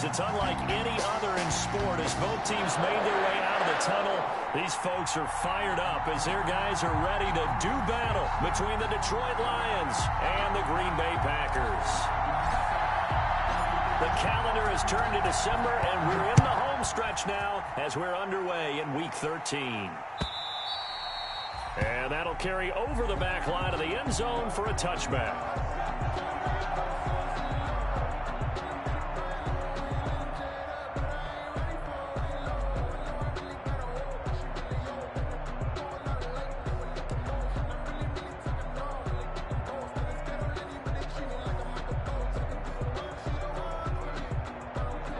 because it's unlike any other in sport. As both teams made their way out of the tunnel, these folks are fired up as their guys are ready to do battle between the Detroit Lions and the Green Bay Packers. The calendar has turned to December, and we're in the home stretch now as we're underway in Week 13. And that'll carry over the back line of the end zone for a touchback.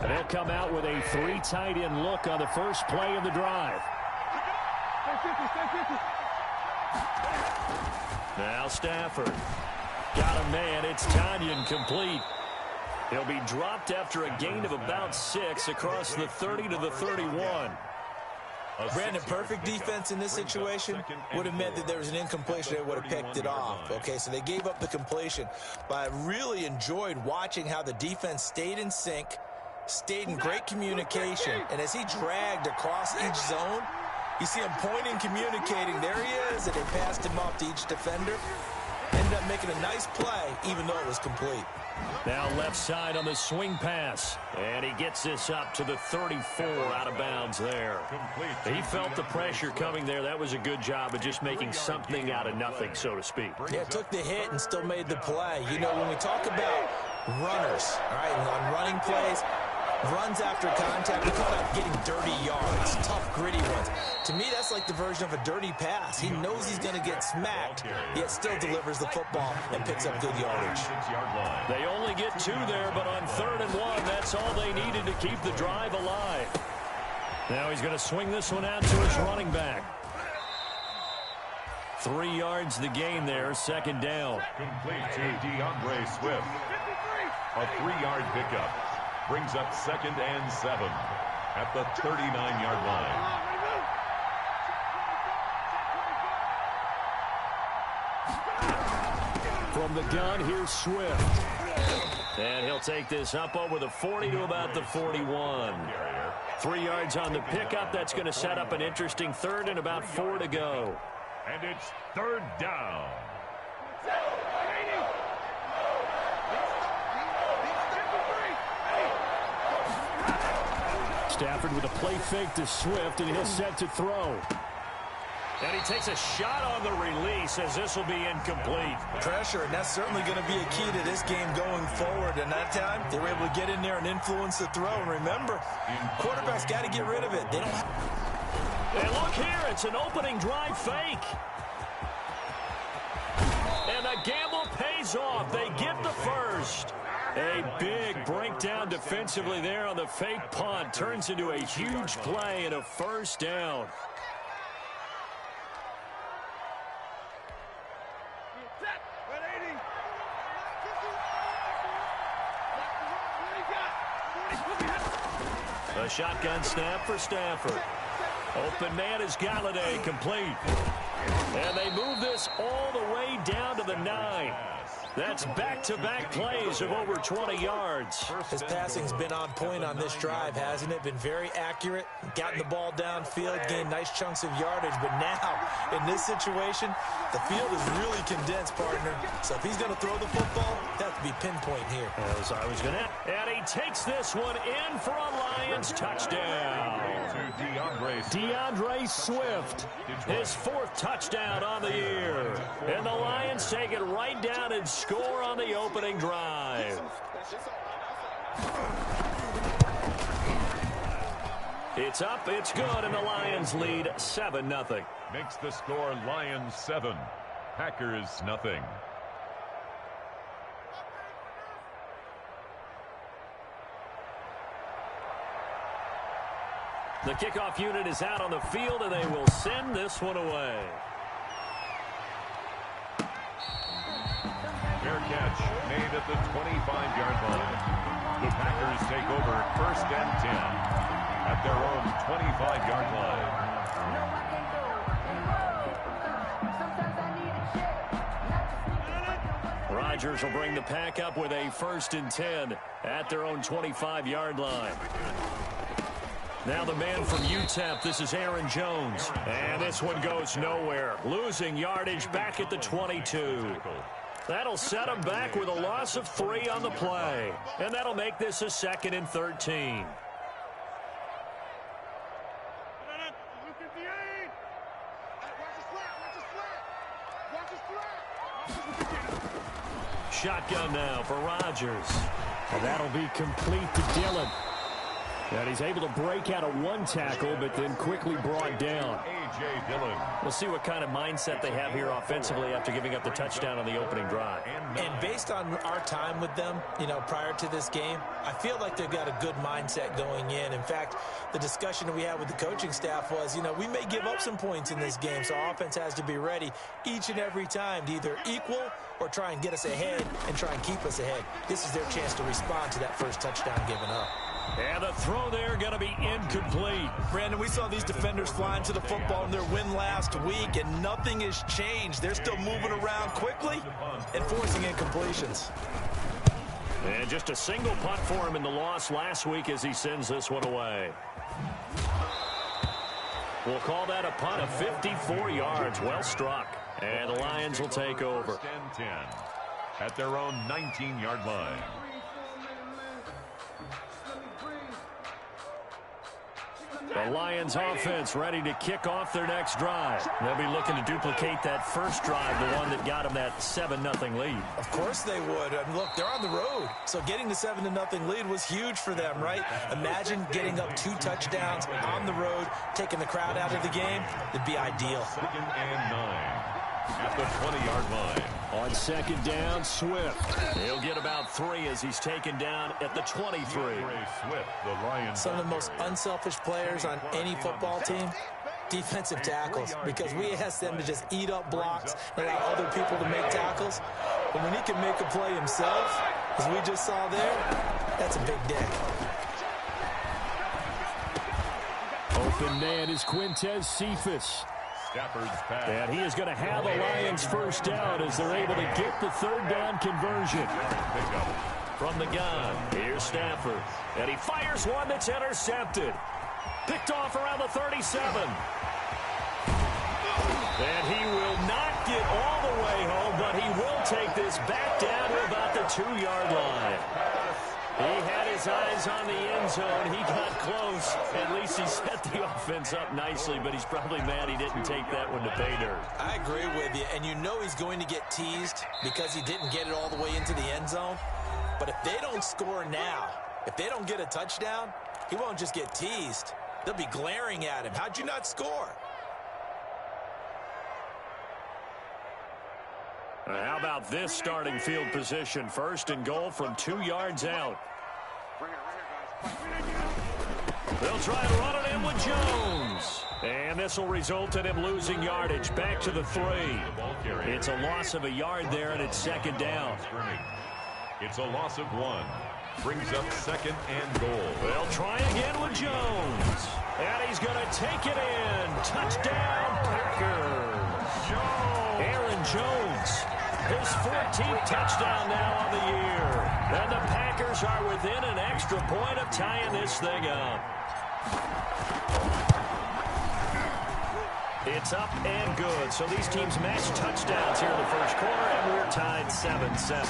And they'll come out with a 3 tight end look on the first play of the drive. Now Stafford. Got a man. It's Tanyan complete. He'll be dropped after a gain of about 6 across the 30 to the 31. Brandon, perfect defense in this situation would have meant that there was an incompletion. They would have picked it off. Okay, so they gave up the completion. But I really enjoyed watching how the defense stayed in sync, stayed in great communication, and as he dragged across each zone, you see him pointing, communicating. There he is, and they passed him off to each defender. Ended up making a nice play, even though it was complete. Now left side on the swing pass. And he gets this up to the 34 out of bounds there. He felt the pressure coming there. That was a good job of just making something out of nothing, so to speak. Yeah, took the hit and still made the play. You know, when we talk about runners, all right, and on running plays, runs after contact, we call that getting dirty yards, tough, gritty ones. To me, that's like the version of a dirty pass. He knows he's going to get smacked, yet still delivers the football and picks up good yardage. They only get 2 there, but on 3rd and 1, that's all they needed to keep the drive alive. Now he's going to swing this one out to his running back. 3 yards the gain there, 2nd down. Complete to DeAndre Swift. A 3-yard pickup. Brings up 2nd and 7 at the 39-yard line. From the gun, here's Swift. And he'll take this up over the 40 to about the 41. 3 yards on the pickup. That's going to set up an interesting 3rd and about 4 to go. And it's 3rd down. Stafford with a play fake to Swift, and he'll set to throw. And he takes a shot on the release as this will be incomplete. Pressure, and that's certainly going to be a key to this game going forward. And that time, they were able to get in there and influence the throw. And remember, quarterbacks got to get rid of it. They don't have... And look here, it's an opening drive fake. And the gamble pays off. They get the first. A big breakdown defensively there on the fake punt. Turns into a huge play and a 1st down. A shotgun snap for Stafford. Open man is Galladay, complete. And they move this all the way down to the 9. That's back-to-back plays of over 20 yards. His passing's been on point on this drive, hasn't it? Been very accurate, gotten the ball downfield, gained nice chunks of yardage. But now, in this situation, the field is really condensed, partner. So if he's going to throw the football, that would be pinpoint here. As I was going to. And he takes this one in for a Lions touchdown. DeAndre Swift, his 4th touchdown on the year. And the Lions take it right down and score on the opening drive. It's up, it's good, and the Lions lead 7-0. Makes the score Lions 7, Packers nothing. The kickoff unit is out on the field, and they will send this one away. Fair catch made at the 25-yard line. The Packers take over 1st and 10 at their own 25-yard line. Rodgers will bring the pack up with a 1st and 10 at their own 25-yard line. Now the man from UTEP, this is Aaron Jones. And this one goes nowhere. Losing yardage back at the 22. That'll set him back with a loss of 3 on the play. And that'll make this a 2nd and 13. Shotgun now for Rodgers. And that'll be complete to Dillon. And he's able to break out of 1 tackle, but then quickly brought down. A.J. Dillon. We'll see what kind of mindset they have here offensively after giving up the touchdown on the opening drive. And based on our time with them, prior to this game, I feel like they've got a good mindset going in. In fact, the discussion that we had with the coaching staff was, we may give up some points in this game, so our offense has to be ready each and every time to either equal or try and get us ahead and try and keep us ahead. This is their chance to respond to that first touchdown given up. And the throw there going to be incomplete. Brandon, we saw these defenders flying to the football in their win last week, and nothing has changed. They're still moving around quickly and forcing incompletions. And just a single punt for him in the loss last week as he sends this one away. We'll call that a punt of 54 yards. Well struck. And the Lions will take over. 10 at their own 19-yard line. The Lions offense ready to kick off their next drive. They'll be looking to duplicate that first drive, the one that got them that 7-0 lead. Of course they would. I mean, look, they're on the road. So getting the 7-0 lead was huge for them, right? Imagine getting up 2 touchdowns on the road, taking the crowd out of the game. It'd be ideal. 2nd and 9 at the 20-yard line. On 2nd down, Swift. He'll get about 3 as he's taken down at the 23. Swift, the Lions. Some of the most unselfish players on any football team, defensive tackles, because we ask them to just eat up blocks and allow other people to make tackles. But when he can make a play himself, as we just saw there, that's a big day. Open man is Quintez Cephas. And he is going to have a Lions first down as they're able to get the 3rd down conversion. From the gun, here's Stafford. And he fires one that's intercepted. Picked off around the 37. And he will not get all the way home, but he will take this back down to about the 2-yard line. He had his eyes on the end zone. He got close. At least he set the offense up nicely, but he's probably mad he didn't take that one to pay dirt. I agree with you, and he's going to get teased because he didn't get it all the way into the end zone. But if they don't score now, if they don't get a touchdown, he won't just get teased. They'll be glaring at him. How'd you not score? How about this starting field position? 1st and goal from 2 yards out. They'll try to run it in with Jones. And this will result in him losing yardage back to the 3. It's a loss of a yard there, and it's 2nd down. It's a loss of 1. Brings up 2nd and goal. They'll try again with Jones. And he's going to take it in. Touchdown, Packers. Aaron Jones. His 14th touchdown now on the year. And the Packers are within an extra point of tying this thing up. It's up and good. So these teams match touchdowns here in the first quarter, and we're tied 7-7.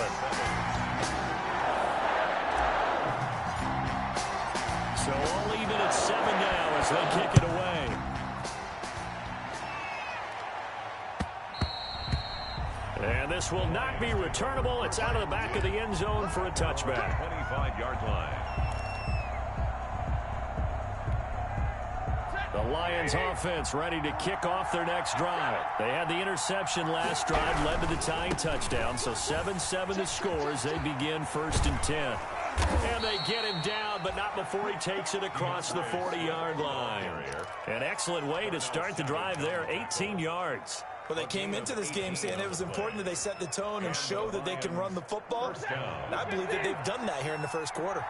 So all even at 7 now as they kick it away. And this will not be returnable. It's out of the back of the end zone for a touchback. 25-yard line. The Lions offense ready to kick off their next drive. They had the interception last drive, led to the tying touchdown. So 7-7 the score as they begin 1st and 10. And they get him down, but not before he takes it across the 40-yard line. An excellent way to start the drive there, 18 yards. Well, they came into this game saying it was important that they set the tone and show that they can run the football. And I believe that they've done that here in the first quarter.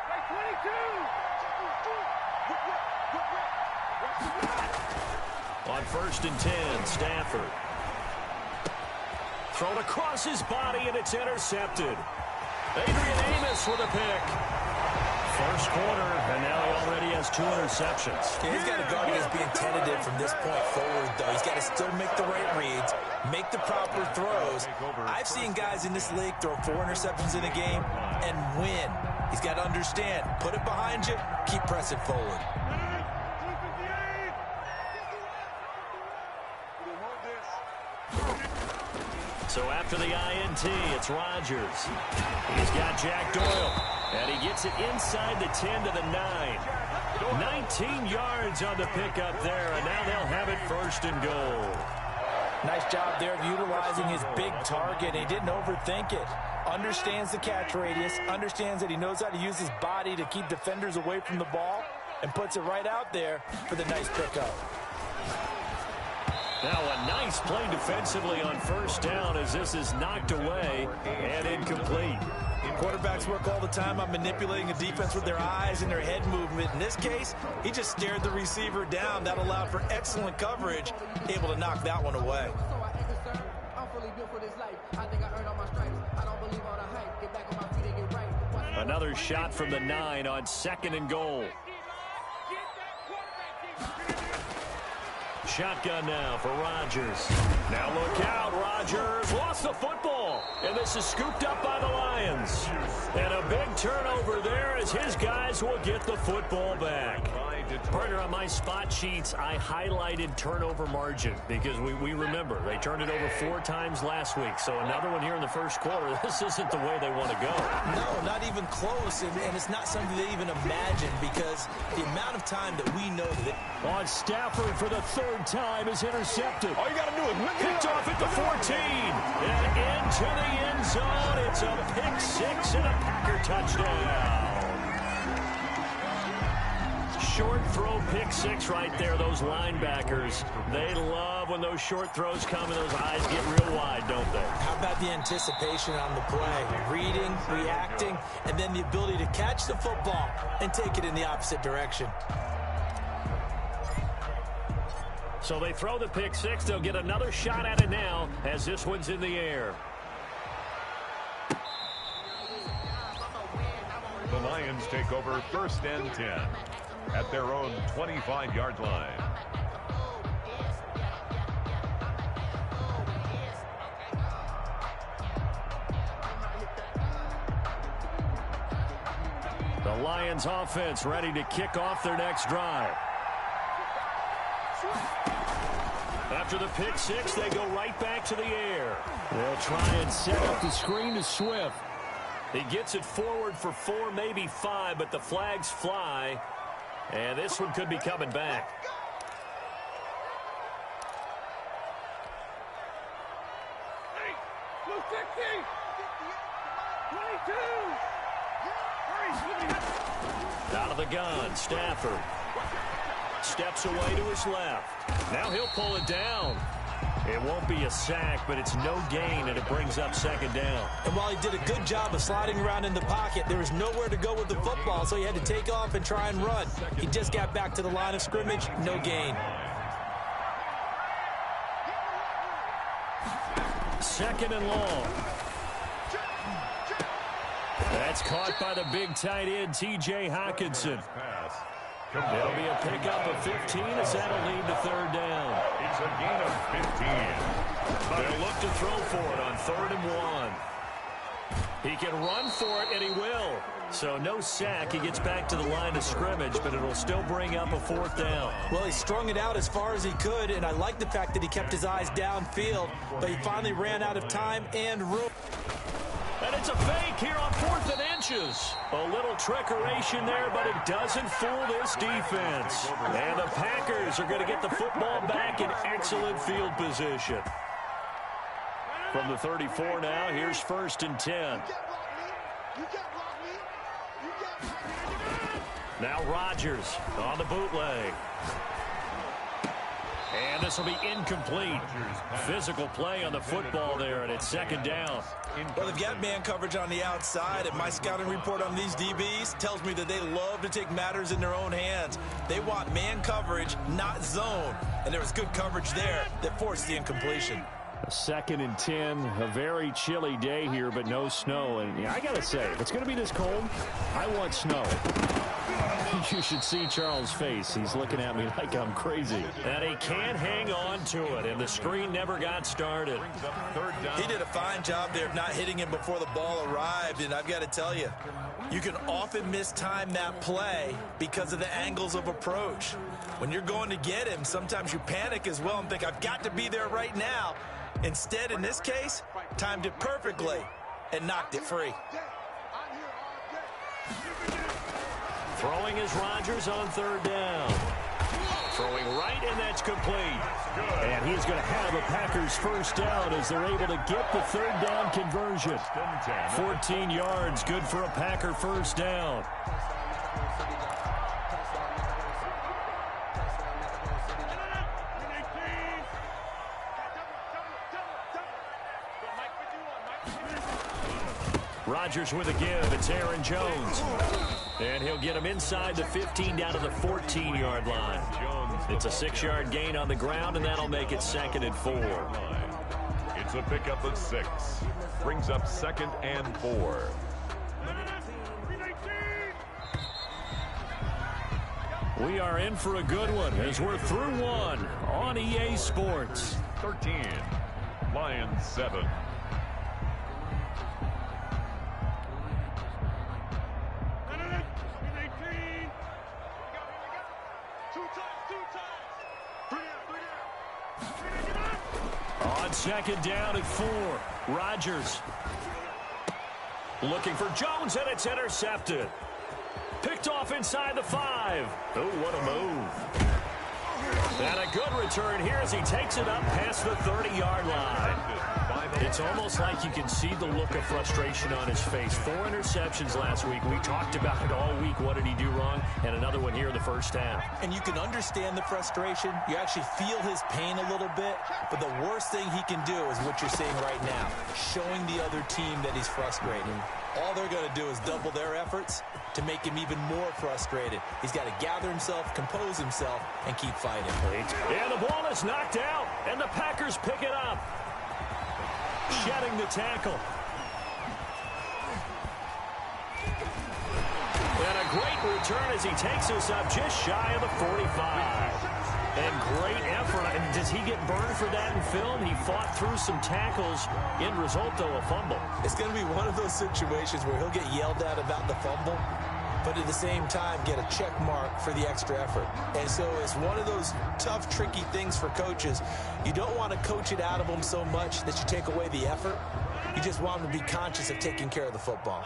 On 1st and 10, Stafford. Thrown across his body, and it's intercepted. Adrian Amos with a pick. First quarter, and now he already has 2 interceptions. Yeah, he's got to guard against being tentative from this point forward, though. He's got to still make the right reads, make the proper throws. I've seen guys in this league throw 4 interceptions in a game and win. He's got to understand, put it behind you, keep pressing forward. So after the INT, it's Rodgers. He's got Jack Doyle, and he gets it inside the 10 to the 9. 19 yards on the pickup there, and now they'll have it first and goal. Nice job there of utilizing his big target. He didn't overthink it. Understands the catch radius, understands that he knows how to use his body to keep defenders away from the ball, and puts it right out there for the nice pickup. Now a nice play defensively on first down as this is knocked away and incomplete. Quarterbacks work all the time on manipulating a defense with their eyes and their head movement. In this case, he just stared the receiver down. That allowed for excellent coverage, able to knock that one away. Another shot from the 9 on 2nd and goal. Shotgun now for Rodgers. Now look out, Rodgers lost the football, and this is scooped up by the Lions. And a big turnover there as his guys will get the football back. Partner, on my spot sheets, I highlighted turnover margin because we remember they turned it over 4 times last week. So another one here in the first quarter. This isn't the way they want to go. No, not even close, and it's not something they even imagine because the amount of time that we know that on Stafford for the 3rd time is intercepted. All you got to do is picked off at the 14 and into the end zone. It's a pick 6 and a Packer touchdown. Short throw pick 6 right there. Those linebackers, they love when those short throws come and those eyes get real wide, don't they? How about the anticipation on the play? Reading, reacting, and then the ability to catch the football and take it in the opposite direction. So they throw the pick 6. They'll get another shot at it now as this one's in the air. The Lions take over 1st and 10 at their own 25-yard line. The Lions offense ready to kick off their next drive. After the pick 6, they go right back to the air. They'll try and set up the screen to Swift. He gets it forward for 4, maybe 5, but the flags fly. And this one could be coming back. Out of the gun, Stafford. Steps away to his left. Now he'll pull it down. It won't be a sack, but it's no gain, and it brings up 2nd down. And while he did a good job of sliding around in the pocket, there was nowhere to go with the football, so he had to take off and try and run. He just got back to the line of scrimmage, no gain. 2nd and long. That's caught by the big tight end, T.J. Hockenson. It'll be a pickup of 15 as that'll lead to 3rd down. It's a gain of 15. They'll look to throw for it on 3rd and 1. He can run for it, and he will. So no sack. He gets back to the line of scrimmage, but it'll still bring up a 4th down. Well, he strung it out as far as he could, and I like the fact that he kept his eyes downfield, but he finally ran out of time and room. And it's a fake here on 4th and inches. A little trickeration there, but it doesn't fool this defense. And the Packers are going to get the football back in excellent field position. From the 34 now, here's 1st and 10. Now Rodgers on the bootleg. And this will be incomplete. Physical play on the football there, and it's 2nd down. Well, they've got man coverage on the outside, and my scouting report on these DBs tells me that they love to take matters in their own hands. They want man coverage, not zone. And there was good coverage there that forced the incompletion. 2nd and 10, a very chilly day here, but no snow. And yeah, I got to say, if it's going to be this cold, I want snow. You should see Charles' face. He's looking at me like I'm crazy. And he can't hang on to it, and the screen never got started. He did a fine job there of not hitting him before the ball arrived, and I've got to tell you, you can often mistime that play because of the angles of approach. When you're going to get him, sometimes you panic as well and think, I've got to be there right now. Instead, in this case, timed it perfectly and knocked it free. Throwing is Rodgers on 3rd down. Throwing right, and that's complete. And he's going to have a Packers 1st down as they're able to get the 3rd down conversion. 14 yards, good for a Packer 1st down. Rodgers with a give. It's Aaron Jones. And he'll get him inside the 15 down to the 14-yard line. It's a 6-yard gain on the ground, and that'll make it 2nd and 4. It's a pickup of 6. Brings up 2nd and 4. We are in for a good one as we're through one on EA Sports. 13. Lions 7. On 2nd down at 4, Rodgers looking for Jones, and it's intercepted. Picked off inside the 5. Oh, what a move. And a good return here as he takes it up past the 30-yard line. It's almost like you can see the look of frustration on his face. 4 interceptions last week. We talked about it all week. What did he do wrong? And another one here in the 1st half. And you can understand the frustration. You actually feel his pain a little bit. But the worst thing he can do is what you're seeing right now, showing the other team that he's frustrated. All they're going to do is double their efforts to make him even more frustrated. He's got to gather himself, compose himself, and keep fighting. And the ball is knocked out, and the Packers pick it up. Shedding the tackle. And a great return as he takes us up just shy of the 45. And great effort. And does he get burned for that in film? He fought through some tackles. End result, though, a fumble. It's going to be one of those situations where he'll get yelled at about the fumble, but at the same time get a check mark for the extra effort. And so it's one of those tough, tricky things for coaches. You don't want to coach it out of them so much that you take away the effort. You just want them to be conscious of taking care of the football.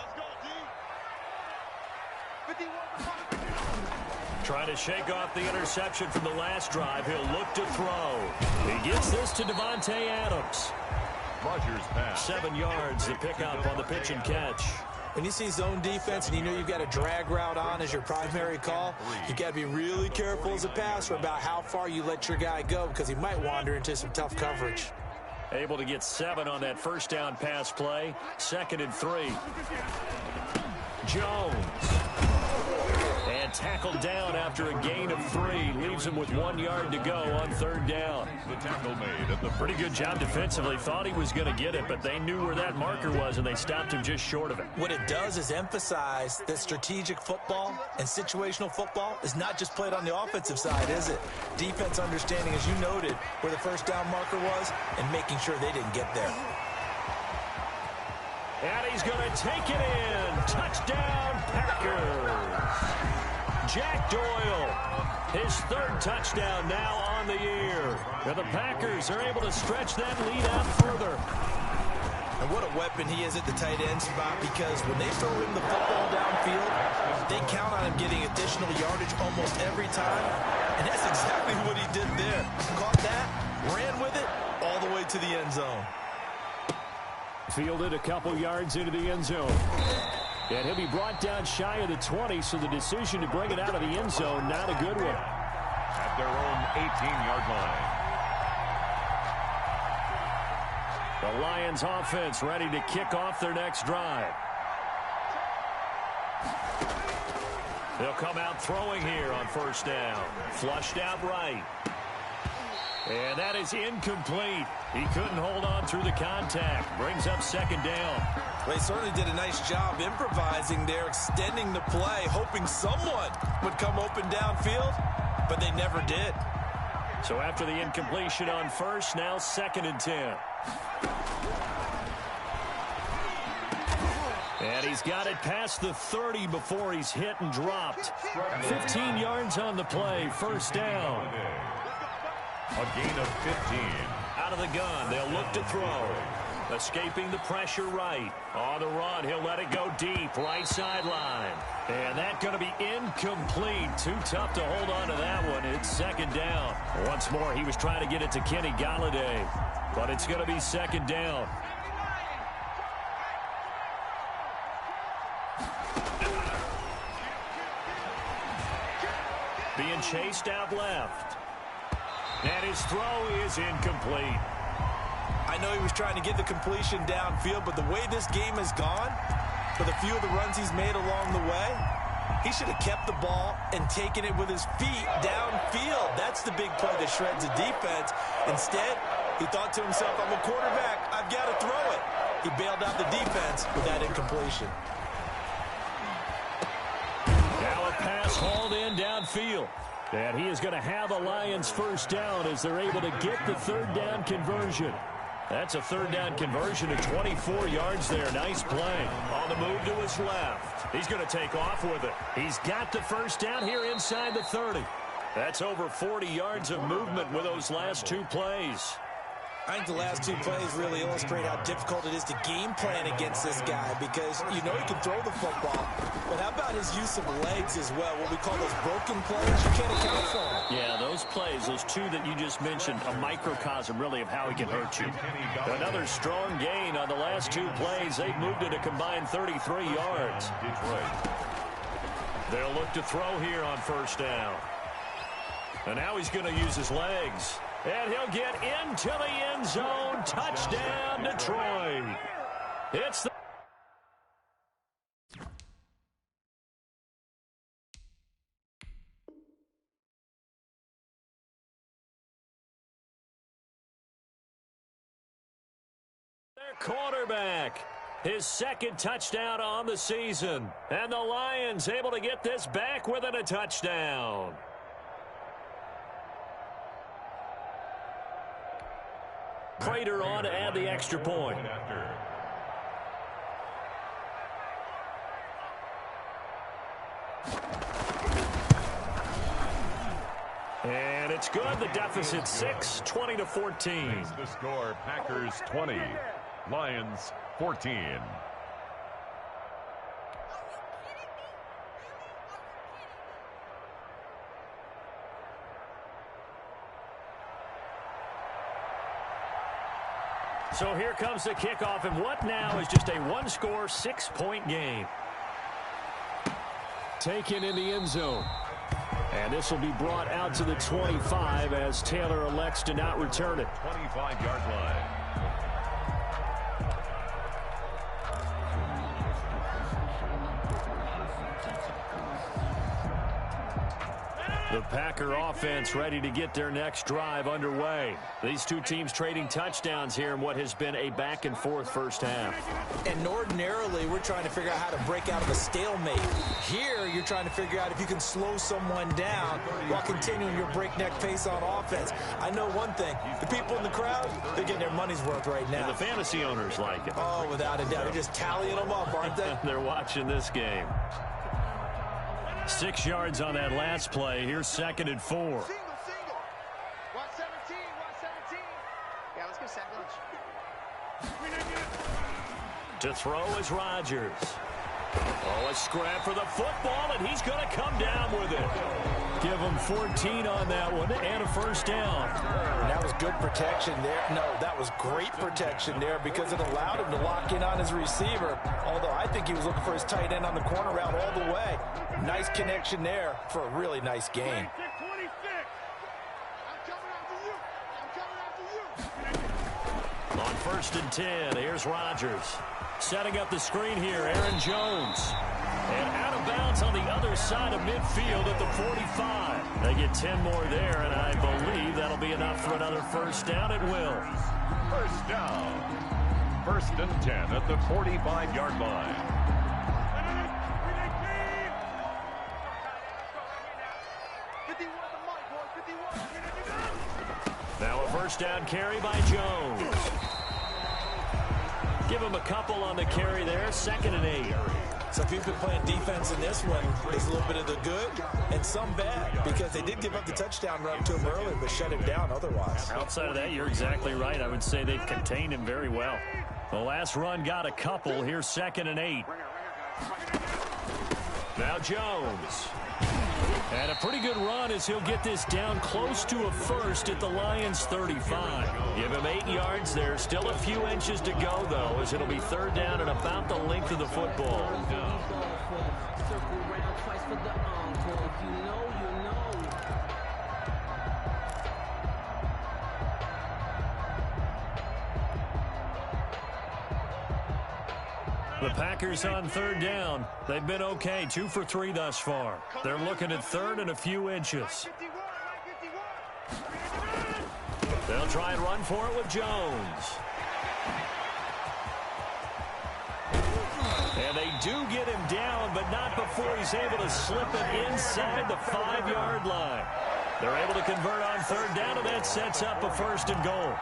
Trying to shake off the interception from the last drive. He'll look to throw. He gets this to Devontae Adams. Rodgers pass. 7 yards, the pickup on the pitch and catch. When you see zone defense and you know you've got a drag route on as your primary call, you've got to be really careful as a passer about how far you let your guy go because he might wander into some tough coverage. Able to get 7 on that 1st down pass play. 2nd and 3. Jones. And tackled down after a gain of 3. Leaves him with 1 yard to go on 3rd down. The tackle made at the pretty good job defensively. Thought he was going to get it, but they knew where that marker was, and they stopped him just short of it. What it does is emphasize that strategic football and situational football is not just played on the offensive side, is it? Defense understanding, as you noted, where the 1st down marker was and making sure they didn't get there. And he's going to take it in. Touchdown, Packers. Jack Doyle, his 3rd touchdown now on the year. And the Packers are able to stretch that lead out further. And what a weapon he is at the tight end spot, because when they throw him the football downfield, they count on him getting additional yardage almost every time. And that's exactly what he did there. Caught that, ran with it, all the way to the end zone. Fielded a couple yards into the end zone. And he'll be brought down shy of the 20, so the decision to bring it out of the end zone, not a good one. At their own 18-yard line. The Lions offense ready to kick off their next drive. They'll come out throwing here on 1st down. Flushed out right. And that is incomplete. He couldn't hold on through the contact. Brings up second down. Well, he certainly did a nice job improvising there, extending the play, hoping someone would come open downfield, but they never did. So after the incompletion on first, now 2nd and 10. And he's got it past the 30 before he's hit and dropped. 15 yards on the play, first down. A gain of 15. Out of the gun, they'll look to throw. Escaping the pressure right. On the run, he'll let it go deep, right sideline. And that's going to be incomplete. Too tough to hold on to that one. It's second down. Once more, he was trying to get it to Kenny Galladay. But it's going to be second down. Being chased out left. And his throw is incomplete. I know he was trying to get the completion downfield, but the way this game has gone, with a few of the runs he's made along the way, he should have kept the ball and taken it with his feet downfield. That's the big play that shreds the defense. Instead, he thought to himself, I'm a quarterback, I've got to throw it. He bailed out the defense with that incompletion. Now a pass hauled in downfield. And he is going to have a Lions first down as they're able to get the third down conversion. That's a third down conversion of 24 yards there. Nice play. On the move to his left. He's going to take off with it. He's got the first down here inside the 30. That's over 40 yards of movement with those last two plays. I think the last two plays really illustrate how difficult it is to game plan against this guy because you know he can throw the football, but how about his use of legs as well? What we call those broken plays, you can't account for them. Yeah, those plays, those two that you just mentioned, a microcosm really of how he can hurt you. Another strong gain on the last two plays. They've moved it a combined 33 yards. They'll look to throw here on first down. And now he's going to use his legs. And he'll get into the end zone. Touchdown, Detroit. It's the their quarterback. His second touchdown on the season. And the Lions able to get this back within a touchdown. Prater on to add the extra point. And it's good. The deficit 6, 20-14. The score, Packers 20, Lions 14. So here comes the kickoff, and what now is just a one-score, 6-point game. Taken in the end zone. And this will be brought out to the 25 as Taylor elects to not return it. 25-yard line. The Packer offense ready to get their next drive underway. These two teams trading touchdowns here in what has been a back-and-forth first half. And ordinarily, we're trying to figure out how to break out of a stalemate. Here, you're trying to figure out if you can slow someone down while continuing your breakneck pace on offense. I know one thing. The people in the crowd, they're getting their money's worth right now. And the fantasy owners like it. Oh, without a doubt. They're just tallying them up, aren't they? They're watching this game. 6 yards on that last play. Here's 2nd and 4. Single. 117. Yeah, let's go sandwich. To throw is Rodgers. Oh, a scrap for the football, and he's going to come down with it. Give him 14 on that one and a first down. And that was good protection there. No, that was great protection there because it allowed him to lock in on his receiver. Although I think he was looking for his tight end on the corner route all the way. Nice connection there for a really nice gain. On 1st and 10, here's Rodgers. Setting up the screen here, Aaron Jones. And out of bounds on the other side of midfield at the 45. They get 10 more there, and I believe that'll be enough for another first down. It will. First down. 1st and 10 at the 45-yard line. Now a first down carry by Jones. Give him a couple on the carry there. 2nd and 8. So if you've been playing defense in this one, there's a little bit of the good and some bad, because they did give up the touchdown run to him earlier, but shut him down otherwise. Outside of that, you're exactly right. I would say they've contained him very well. The last run got a couple. Here's 2nd and 8. Now Jones. And a pretty good run as he'll get this down close to a first at the Lions' 35. Give him 8 yards there. Still a few inches to go, though, as it'll be 3rd down and about the length of the football. The Packers on 3rd down. They've been okay, 2 for 3 thus far. They're looking at 3rd and a few inches. They'll try and run for it with Jones. And they do get him down, but not before he's able to slip it inside the 5-yard line. They're able to convert on 3rd down, and that sets up a 1st and goal.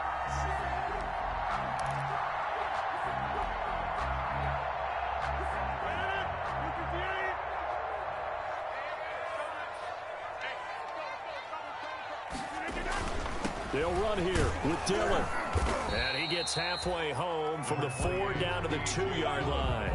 They'll run here with Dillon. And he gets halfway home from the 4 down to the 2-yard line.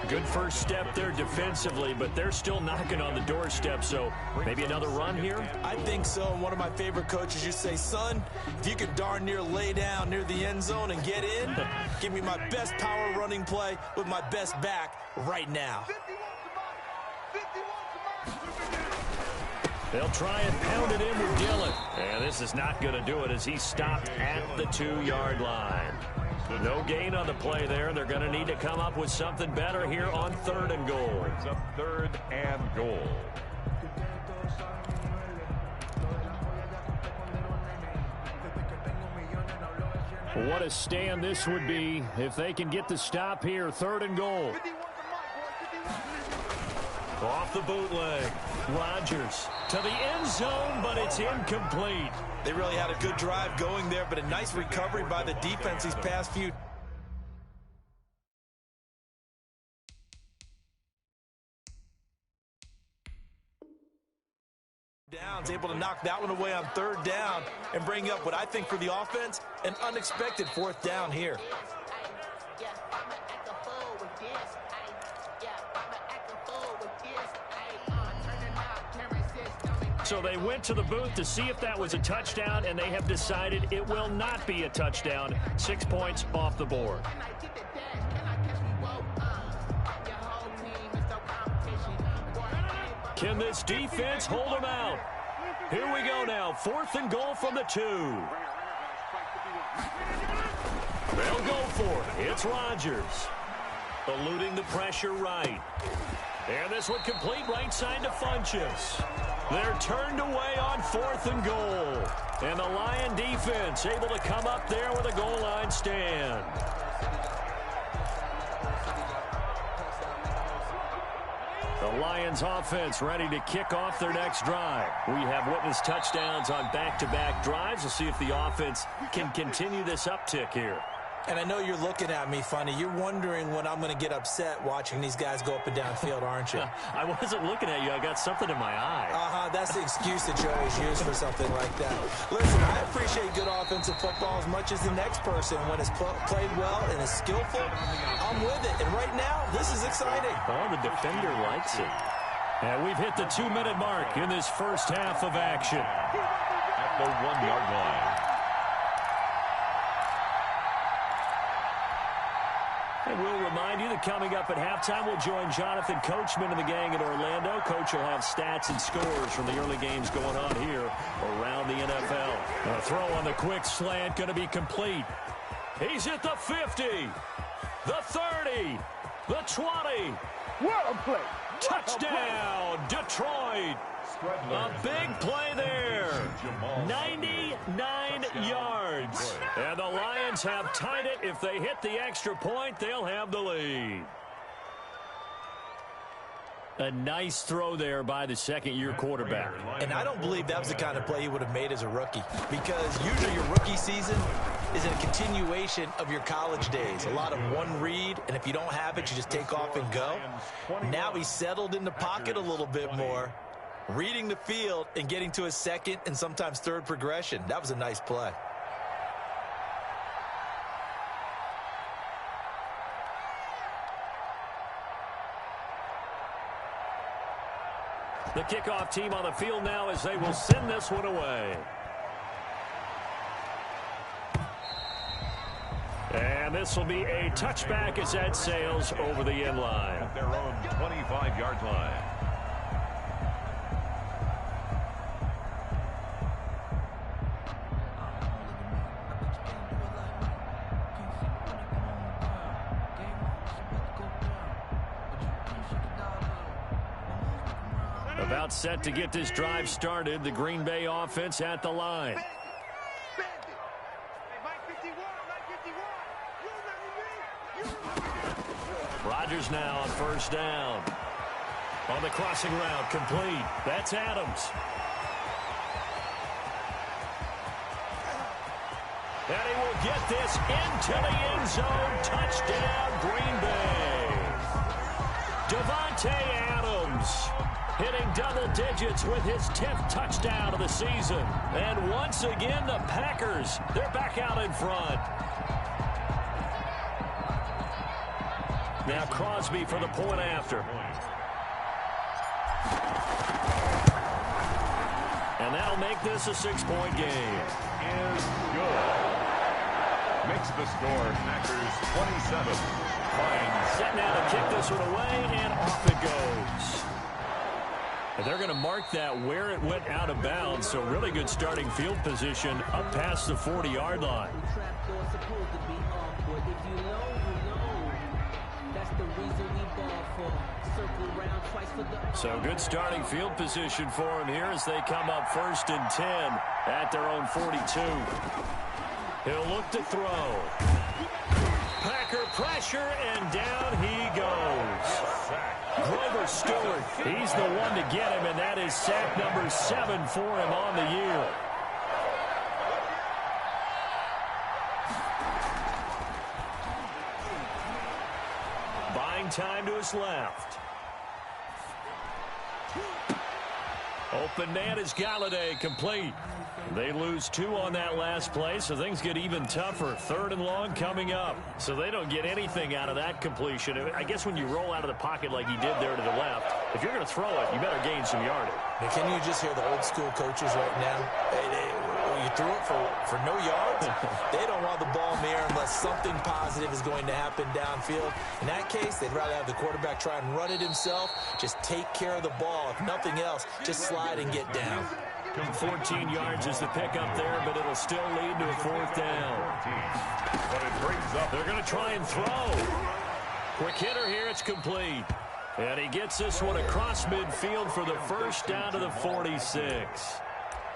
Good first step there defensively, but they're still knocking on the doorstep, so maybe another run here? I think so. And one of my favorite coaches used to say, son, if you can darn near lay down near the end zone and get in, give me my best power running play with my best back right now. They'll try and pound it in with Dillon. And this is not going to do it as he's stopped at the 2-yard line. No gain on the play there. They're going to need to come up with something better here on 3rd and goal. It's up 3rd and goal. What a stand this would be if they can get the stop here. 3rd and goal. Off the bootleg. Rodgers to the end zone, but it's incomplete. They really had a good drive going there, but a nice recovery by the defense these past few. Downs, able to knock that one away on 3rd down and bring up what I think for the offense, an unexpected 4th down here. So they went to the booth to see if that was a touchdown, and they have decided it will not be a touchdown. 6 points off the board. Can this defense hold them out? Here we go now. 4th and goal from the 2. They'll go for it. It's Rodgers. Eluding the pressure right. And this one complete right side to Funchess. They're turned away on 4th and goal. And the Lion defense able to come up there with a goal line stand. The Lions offense ready to kick off their next drive. We have witnessed touchdowns on back-to-back drives. We'll see if the offense can continue this uptick here. And I know you're looking at me funny. You're wondering when I'm going to get upset watching these guys go up and down field, aren't you? I wasn't looking at you. I got something in my eye. That's the excuse that you always use for something like that. Listen, I appreciate good offensive football as much as the next person. When it's played well and is skillful, I'm with it. And right now, this is exciting. Oh, the defender likes it. And we've hit the 2-minute mark in this first half of action. At the 1-yard line. And we'll remind you that coming up at halftime, we'll join Jonathan Coachman and the gang in Orlando. Coach will have stats and scores from the early games going on here around the NFL. A throw on the quick slant going to be complete. He's at the 50, the 30, the 20. What a play. Touchdown, Detroit. A big play there. 99 yards. And the Lions have tied it. If they hit the extra point, they'll have the lead. A nice throw there by the second-year quarterback. And I don't believe that was the kind of play he would have made as a rookie, because usually your rookie season is a continuation of your college days. A lot of one read, and if you don't have it, you just take off and go. Now he's settled in the pocket a little bit more, reading the field and getting to his second and sometimes third progression. That was a nice play. The kickoff team on the field now as they will send this one away. And this will be a touchback as that sails over the end line. At their own 25-yard line. About set to get this drive started. The Green Bay offense at the line. Rodgers now on first down. On the crossing route, complete. That's Adams. And he will get this into the end zone. Touchdown, Green Bay. Davante Adams hitting double digits with his 10th touchdown of the season. And once again, the Packers, they're back out in front. Now Crosby for the point after. And that'll make this a 6-point game. Is good. Makes the score Packers 27. Set now to kick this one away, and off it goes. And they're going to mark that where it went out of bounds, so really good starting field position up past the 40-yard line. So good starting field position for him here as they come up 1st and 10 at their own 42. He'll look to throw. Packer pressure, and down he goes. Grover Stewart, he's the one to get him, and that is sack number 7 for him on the year. Buying time to his left. Open man is Galladay, complete. They lose 2 on that last play, so things get even tougher. 3rd and long coming up. So they don't get anything out of that completion. I guess when you roll out of the pocket like he did there to the left, if you're going to throw it, you better gain some yardage. Now, can you just hear the old school coaches right now? You threw it for no yards. They don't want the ball in the air unless something positive is going to happen downfield. In that case, they'd rather have the quarterback try and run it himself. Just take care of the ball. If nothing else, just slide and get down. 14 yards is the pickup there, but it'll still lead to a 4th down. But it brings up. They're going to try and throw. Quick hitter here, it's complete. And he gets this one across midfield for the first down to the 46.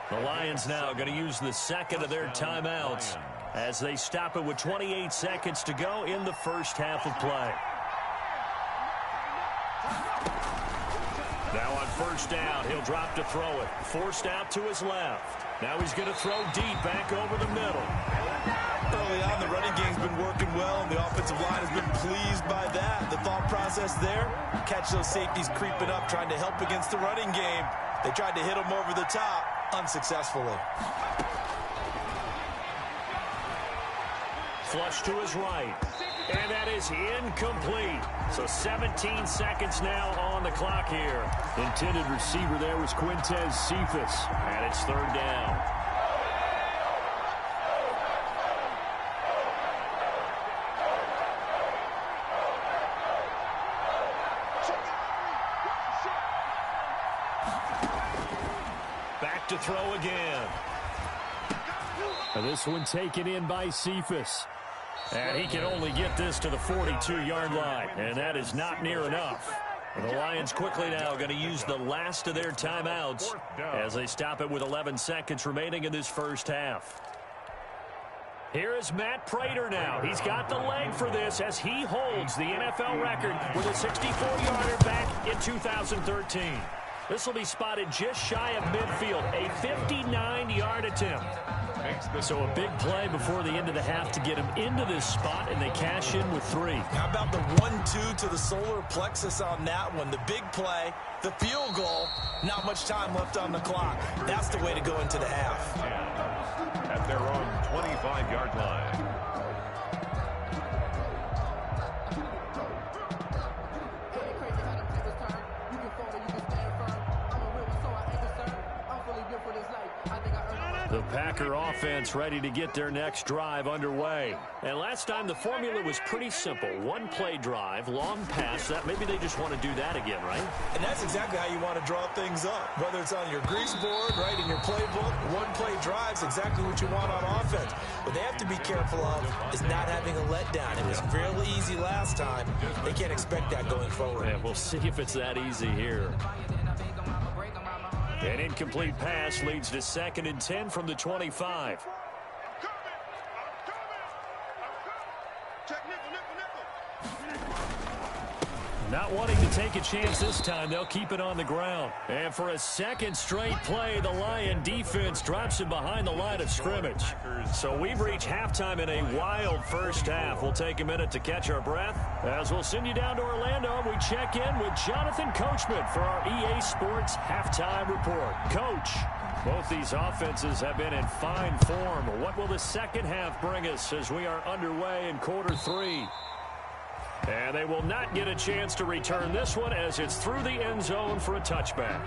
The Lions now going to use the second of their timeouts as they stop it with 28 seconds to go in the first half of play. Now on first down, he'll drop to throw it. Forced out to his left. Now he's going to throw deep back over the middle. Early on, the running game's been working well, and the offensive line has been pleased by that. The thought process there, catch those safeties creeping up, trying to help against the running game. They tried to hit him over the top, unsuccessfully. Flush to his right. And that is incomplete. So 17 seconds now on the clock here. Intended receiver there was Quintez Cephas. And it's 3rd down. Back to throw again. And this one taken in by Cephas. And he can only get this to the 42-yard line. And that is not near enough. The Lions quickly now going to use the last of their timeouts as they stop it with 11 seconds remaining in this first half. Here is Matt Prater now. He's got the leg for this as he holds the NFL record with a 64-yarder back in 2013. This will be spotted just shy of midfield, a 59-yard attempt. So a big play before the end of the half to get him into this spot, and they cash in with 3. How about the 1-2 to the solar plexus on that one? The big play, the field goal, not much time left on the clock. That's the way to go into the half. At their own 25-yard line. The Packer offense ready to get their next drive underway. And last time the formula was pretty simple. One-play drive, long pass. That maybe they just want to do that again, right? And that's exactly how you want to draw things up. Whether it's on your grease board, right, in your playbook, one-play drive's exactly what you want on offense. What they have to be careful of is not having a letdown. It was fairly easy last time. They can't expect that going forward. Yeah, we'll see if it's that easy here. An incomplete pass leads to 2nd and 10 from the 25. Not wanting to take a chance this time, they'll keep it on the ground. And for a second straight play, the Lion defense drops him behind the line of scrimmage. So we've reached halftime in a wild first half. We'll take a minute to catch our breath as we'll send you down to Orlando and we check in with Jonathan Coachman for our EA Sports Halftime Report. Coach, both these offenses have been in fine form. What will the second half bring us as we are underway in quarter 3? And they will not get a chance to return this one as it's through the end zone for a touchback.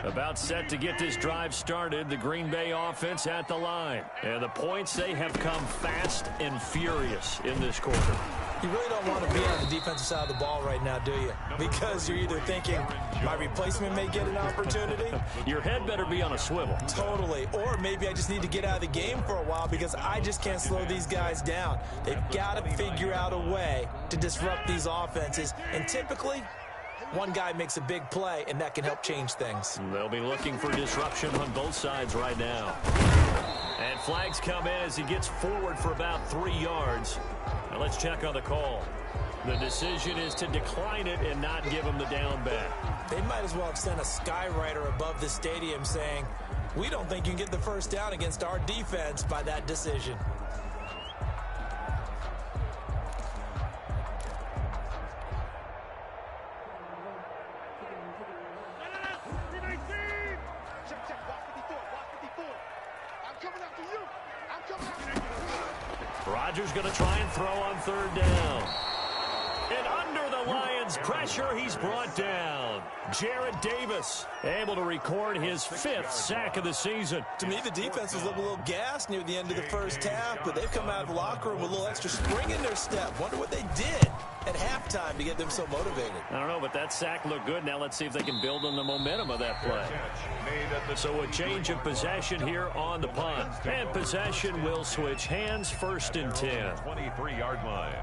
About set to get this drive started, the Green Bay offense at the line. And the points, they have come fast and furious in this quarter. You really don't want to be on the defensive side of the ball right now, do you? Because you're either thinking, my replacement may get an opportunity. Your head better be on a swivel. Totally. Or maybe I just need to get out of the game for a while because I just can't slow these guys down. They've got to figure out a way to disrupt these offenses. And typically, one guy makes a big play, and that can help change things. They'll be looking for disruption on both sides right now. And flags come in as he gets forward for about 3 yards. Now let's check on the call. The decision is to decline it and not give him the down back. They might as well have sent a skywriter above the stadium saying, we don't think you can get the first down against our defense by that decision. Rodgers going to try and throw on 3rd down. And under the Lions' pressure, he's brought down. Jarrad Davis able to record his 5th sack of the season. To me, the defense was a little gassed near the end of the first half, but they've come out of the locker room with a little extra spring in their step. Wonder what they did at halftime to get them so motivated. I don't know, but that sack looked good. Now let's see if they can build on the momentum of that play. So a change of possession here on the punt. And possession will switch hands, 1st and 10. 23-yard line.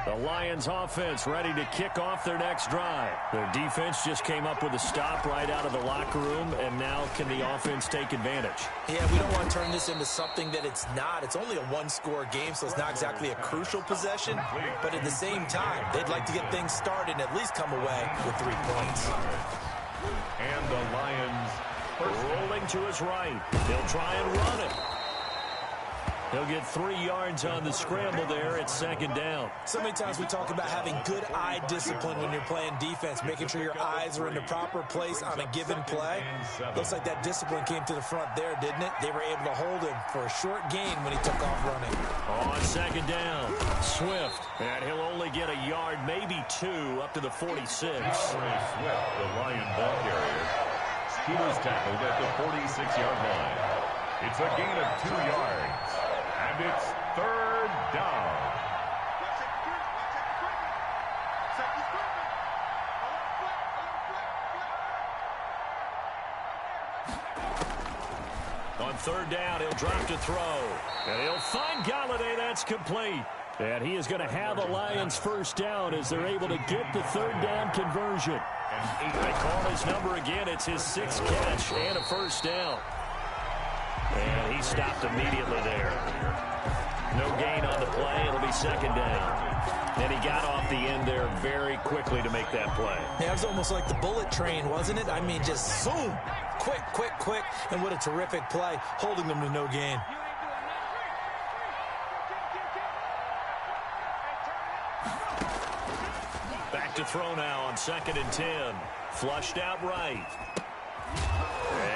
The Lions offense ready to kick off their next drive. Their defense just came up with a stop right out of the locker room, and now can the offense take advantage? Yeah, we don't want to turn this into something that it's not. It's only a one-score game, so it's not exactly a crucial possession. But at the same time, they'd like to get things started and at least come away with 3 points. And the Lions rolling to his right. He'll try and run it. He'll get 3 yards on the scramble there at 2nd down. So many times we talk about having good eye discipline when you're playing defense, making sure your eyes are in the proper place on a given play. Looks like that discipline came to the front there, didn't it? They were able to hold him for a short gain when he took off running. On 2nd down, Swift. And he'll only get a yard, maybe 2, up to the 46. Swift, the Lion ball carrier. He was tackled at the 46-yard line. It's a gain of 2 yards. And it's 3rd down. third down. He'll drop to throw. And he'll find Galladay. That's complete. And he is going to have a Lions first down as they're able to get the third down conversion. They call his number again. It's his 6th catch and a first down. And he stopped immediately there. No gain on the play. It'll be second down. And he got off the end there very quickly to make that play. Yeah, it was almost like the bullet train, wasn't it? I mean, just zoom. Quick, quick, quick. And what a terrific play, holding them to no gain. Back to throw now on 2nd and 10. Flushed out right.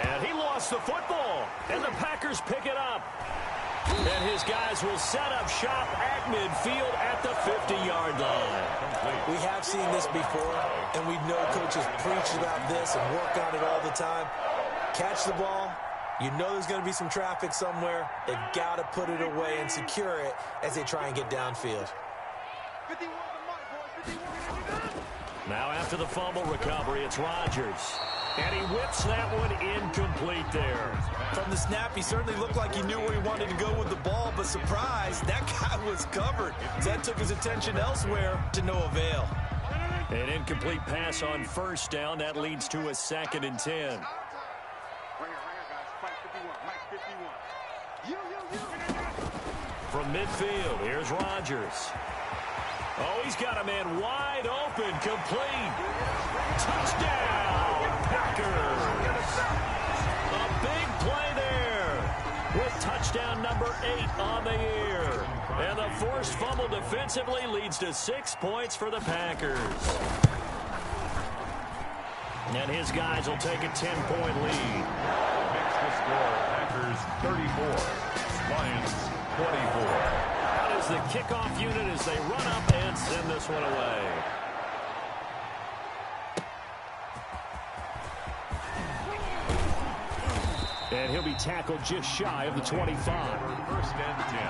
And he lost the football. And the Packers pick it up. And his guys will set up shop at midfield at the 50-yard line. We have seen this before, and we know coaches preach about this and work on it all the time. Catch the ball. You know there's going to be some traffic somewhere. They've got to put it away and secure it as they try and get downfield. Now after the fumble recovery, it's Rodgers. And he whips that one incomplete there. From the snap, he certainly looked like he knew where he wanted to go with the ball, but surprise, that guy was covered. That took his attention elsewhere to no avail. An incomplete pass on first down. That leads to a 2nd and 10. From midfield, here's Rodgers. Oh, he's got a man wide open, complete. Touchdown, Packers. A big play there with touchdown number 8 on the year. And the forced fumble defensively leads to 6 points for the Packers. And his guys will take a 10-point lead. Makes the score Packers 34, Lions 24. Out is the kickoff unit as they run up and send this one away. And he'll be tackled just shy of the 25. First and 10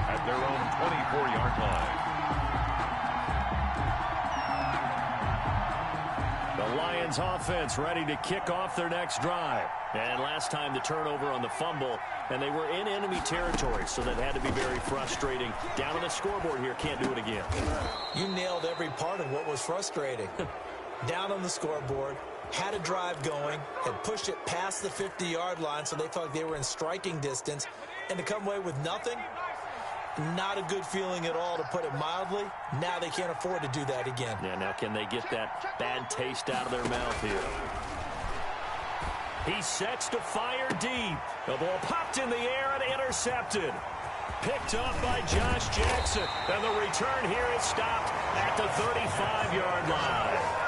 at their own 24-yard line. The Lions offense ready to kick off their next drive. And last time the turnover on the fumble, and they were in enemy territory, so that had to be very frustrating. Down on the scoreboard here, can't do it again. You nailed every part of what was frustrating. Down on the scoreboard, had a drive going, had pushed it past the 50-yard line, so they felt like they were in striking distance, and to come away with nothing, not a good feeling at all, to put it mildly. Now they can't afford to do that again. Yeah, now can they get that bad taste out of their mouth here? He sets to fire deep. The ball popped in the air and intercepted. Picked up by Josh Jackson. And the return here is stopped at the 35-yard line.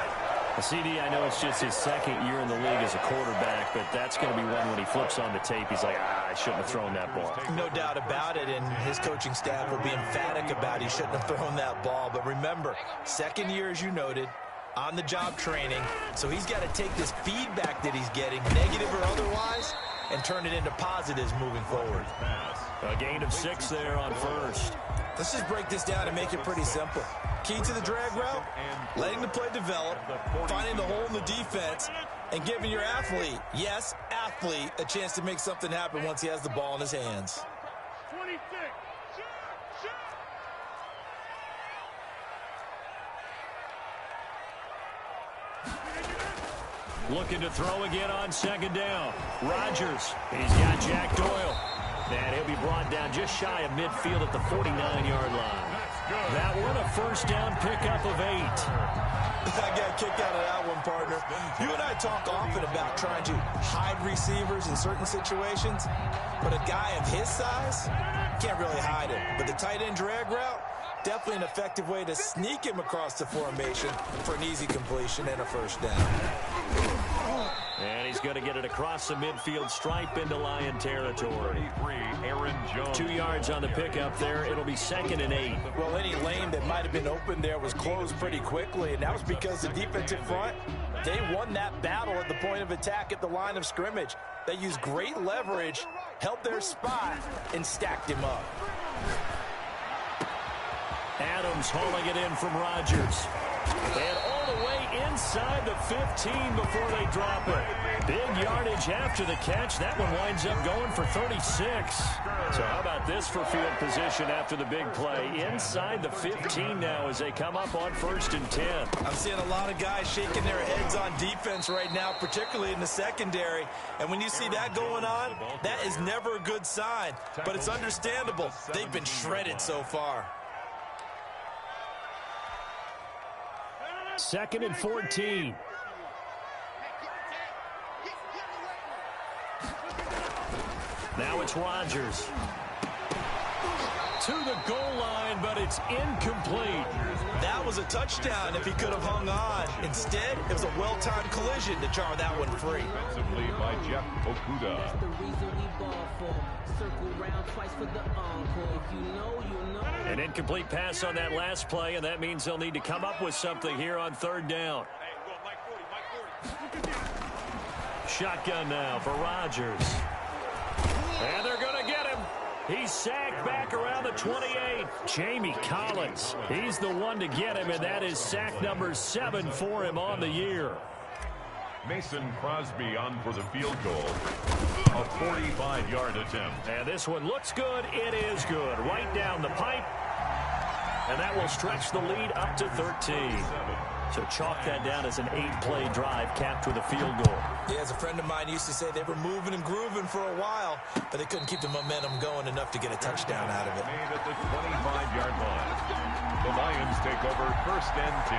CD, I know it's just his 2nd year in the league as a quarterback, but that's going to be one when he flips on the tape. He's like, I shouldn't have thrown that ball. No doubt about it, and his coaching staff will be emphatic about he shouldn't have thrown that ball. But remember, 2nd year, as you noted, on-the-job training, so he's got to take this feedback that he's getting, negative or otherwise, and turn it into positives moving forward. A gain of 6 there on first. Let's just break this down and make it pretty simple. Key to the drag route, letting the play develop, finding the hole in the defense, and giving your athlete, yes, athlete, a chance to make something happen once he has the ball in his hands. 26. Looking to throw again on 2nd down. Rodgers, he's got Jack Doyle. And he'll be brought down just shy of midfield at the 49-yard line. That one, a first down pickup of 8. I got kicked out of that one, partner. You and I talk often about trying to hide receivers in certain situations, but a guy of his size can't really hide him. But the tight end drag route, definitely an effective way to sneak him across the formation for an easy completion and a first down. And he's going to get it across the midfield stripe into Lion territory. Aaron Jones. 2 yards on the pickup there. It'll be 2nd and 8. Well, any lane that might have been open there was closed pretty quickly, and that was because the defensive front, they won that battle at the point of attack at the line of scrimmage. They used great leverage, held their spot, and stacked him up. Adams hauling it in from Rodgers. And all the way inside the 15 before they drop it. Big yardage after the catch. That one winds up going for 36. So how about this for field position after the big play? Inside the 15 now as they come up on 1st and 10. I'm seeing a lot of guys shaking their heads on defense right now, particularly in the secondary. And when you see that going on, that is never a good sign. But it's understandable. They've been shredded so far. 2nd and 14. Now it's Rodgers. To the goal line, but it's incomplete. That was a touchdown if he could have hung on. Instead, it was a well-timed collision to jar that one free. Defensively by Jeff Okuda. That's the reason we ball for. Circle round twice for the encore. If you know, you know. An incomplete pass on that last play, and that means they'll need to come up with something here on 3rd down. Shotgun now for Rodgers. And they're going to get him. He's sacked back around the 28. Jamie Collins, he's the one to get him, and that is sack number 7 for him on the year. Mason Crosby on for the field goal. A 45-yard attempt. And this one looks good. It is good. Right down the pipe. And that will stretch the lead up to 13. So chalk that down as an 8-play drive capped with a field goal. Yeah, as a friend of mine used to say, they were moving and grooving for a while, but they couldn't keep the momentum going enough to get a touchdown out of it. Made at the 25-yard line. The Lions take over 1st and 10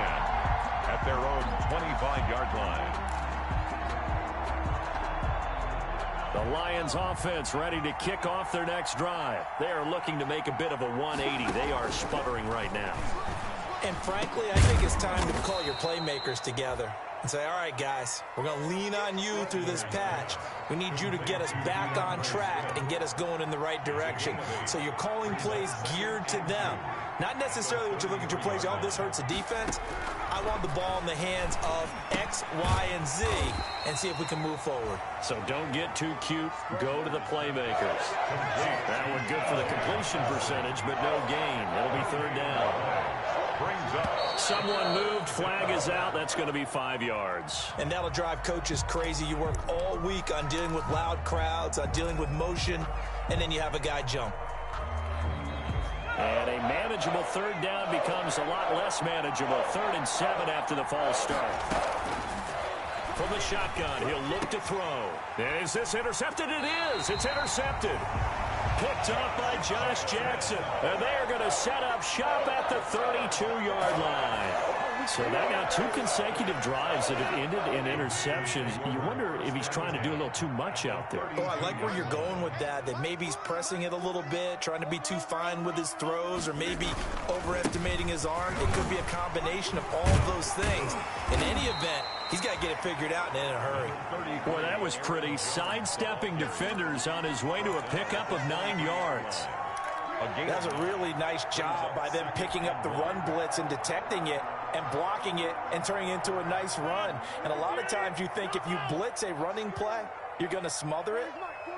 at their own 25-yard line. The Lions offense ready to kick off their next drive. They are looking to make a bit of a 180. They are sputtering right now. And frankly, I think it's time to call your playmakers together and say, all right, guys, we're going to lean on you through this patch. We need you to get us back on track and get us going in the right direction. So you're calling plays geared to them. Not necessarily what you look at your plays, oh, this hurts the defense. I want the ball in the hands of X, Y, and Z and see if we can move forward. So don't get too cute. Go to the playmakers. That one good for the completion percentage, but no gain. It'll be 3rd down. Someone moved. Flag is out. That's going to be 5 yards. And that'll drive coaches crazy. You work all week on dealing with loud crowds, on dealing with motion, and then you have a guy jump. And a manageable 3rd down becomes a lot less manageable. 3rd and 7 after the false start. From the shotgun, he'll look to throw. Is this intercepted? It is. It's intercepted. Picked up by Josh Jackson. And they are going to set up shop at the 32-yard line. So that now 2 consecutive drives that have ended in interceptions. You wonder if he's trying to do a little too much out there. Oh, I like where you're going with that maybe he's pressing it a little bit, trying to be too fine with his throws, or maybe overestimating his arm. It could be a combination of all of those things. In any event, he's got to get it figured out and in a hurry. Boy, that was pretty. Sidestepping defenders on his way to a pickup of 9 yards. That was a really nice job by them picking up the run blitz and detecting it and blocking it and turning it into a nice run. And a lot of times you think if you blitz a running play, you're going to smother it.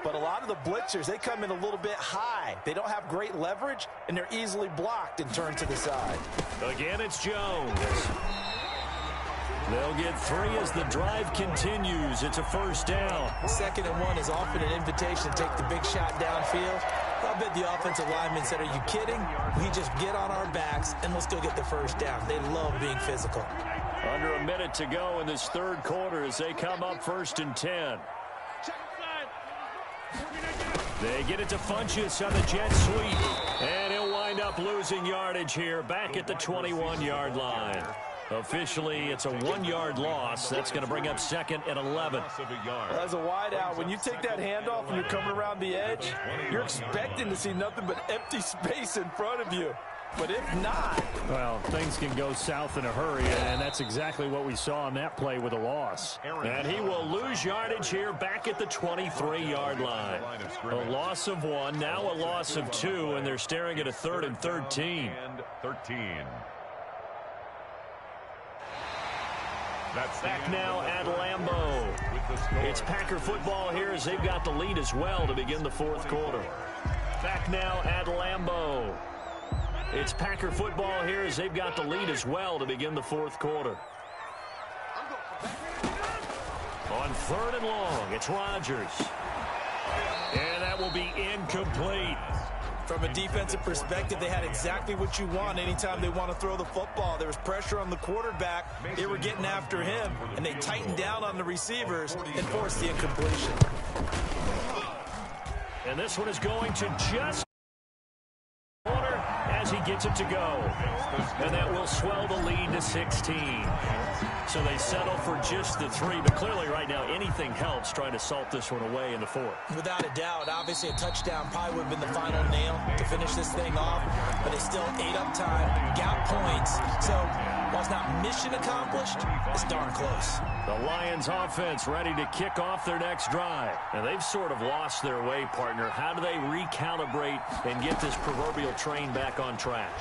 But a lot of the blitzers, they come in a little bit high. They don't have great leverage, and they're easily blocked and turned to the side. Again, it's Jones. They'll get 3 as the drive continues. It's a 1st down. 2nd and 1 is often an invitation to take the big shot downfield. I bet the offensive lineman said, are you kidding? We just get on our backs and let's go get the 1st down. They love being physical. Under a minute to go in this 3rd quarter as they come up 1st and 10. They get it to Funchess on the jet sweep. And he'll wind up losing yardage here back at the 21-yard line. Officially, it's a 1-yard loss. That's going to bring up 2nd and 11. As a wideout, when you take that handoff and you're coming around the edge, you're expecting to see nothing but empty space in front of you. But if not, well, things can go south in a hurry, and that's exactly what we saw on that play with a loss. And he will lose yardage here back at the 23-yard line. A loss of 1, now a loss of 2, and they're staring at a 3rd and 13. That's back now at Lambeau. It's Packer football here as they've got the lead as well to begin the 4th quarter. Back now at Lambeau. It's Packer football here as they've got the lead as well to begin the 4th quarter. On 3rd and long, it's Rodgers. And that will be incomplete. From a defensive perspective, they had exactly what you want anytime they want to throw the football. There was pressure on the quarterback. They were getting after him, and they tightened down on the receivers and forced the incompletion. And this one is going to just corner as he gets it to go. And that will swell the lead to 16. So they settle for just the 3, but clearly right now anything helps trying to salt this one away in the 4th. Without a doubt, obviously a touchdown probably would have been the final nail to finish this thing off, but they still ate up time, got points. So while it's not mission accomplished, it's darn close. The Lions offense ready to kick off their next drive. And they've sort of lost their way, partner. How do they recalibrate and get this proverbial train back on track?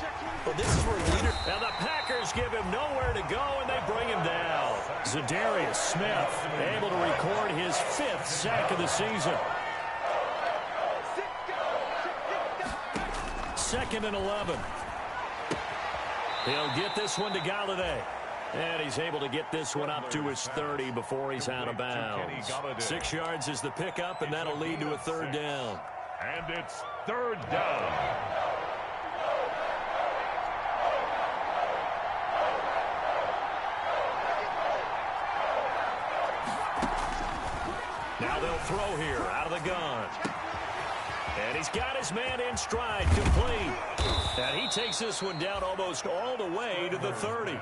Well, this is where leader. Now the Packers give him nowhere to go, and they bring him down. Zadarius Smith able to record his 5th sack of the season. 2nd and 11. He'll get this one to Galladay. And he's able to get this one up to his 30 before he's out of bounds. 6 yards is the pickup, and that'll lead to a 3rd down. And it's 3rd down. Now they'll throw here out of the gun. And he's got his man in stride, complete. And he takes this one down almost all the way to the 30.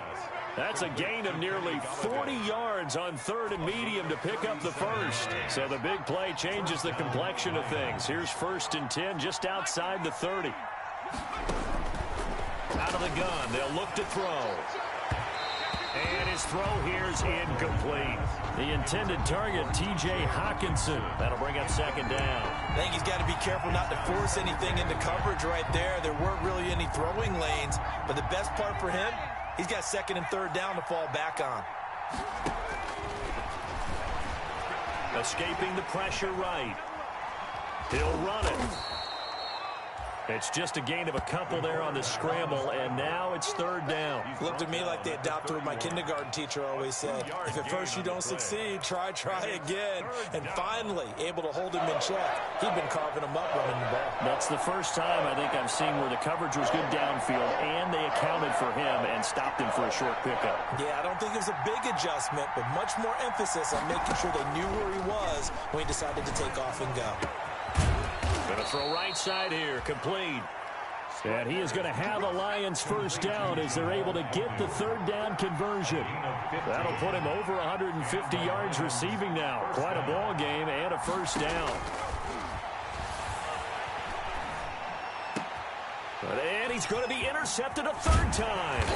That's a gain of nearly 40 yards on 3rd and medium to pick up the 1st. So the big play changes the complexion of things. Here's 1st and 10 just outside the 30. Out of the gun, they'll look to throw. And his throw here is incomplete. The intended target, T.J. Hawkinson. That'll bring up 2nd down. I think he's got to be careful not to force anything into coverage right there. There weren't really any throwing lanes. But the best part for him, he's got 2nd and 3rd down to fall back on. Escaping the pressure right. He'll run it. It's just a gain of a couple there on the scramble, and now it's 3rd down. Looked to me like they adopted what my kindergarten teacher always said. If at first you don't succeed, try again. And finally, able to hold him in check. He'd been carving him up running the ball. That's the first time I think I've seen where the coverage was good downfield, and they accounted for him and stopped him for a short pickup. Yeah, I don't think it was a big adjustment, but much more emphasis on making sure they knew where he was when he decided to take off and go. Going to throw right side here, complete. And he is going to have a Lions 1st down as they're able to get the 3rd down conversion. That'll put him over 150 yards receiving now. Quite a ball game and a 1st down. And he's going to be intercepted a 3rd time.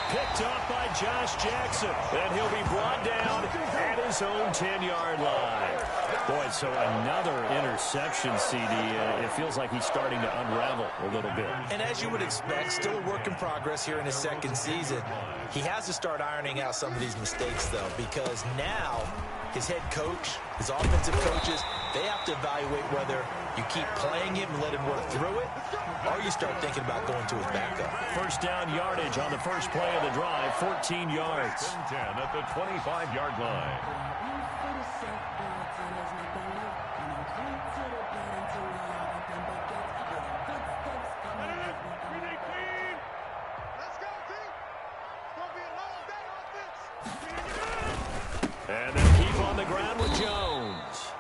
Picked up by Josh Jackson. And he'll be brought down at his own 10-yard line. Boy, so another interception, CD. It feels like he's starting to unravel a little bit. And as you would expect, still a work in progress here in his 2nd season. He has to start ironing out some of these mistakes, though, because now his head coach, his offensive coaches, they have to evaluate whether you keep playing him and let him work through it, or you start thinking about going to his backup. 1st down yardage on the first play of the drive, 14 yards. 10 at the 25-yard line. And they keep on the ground with Jones.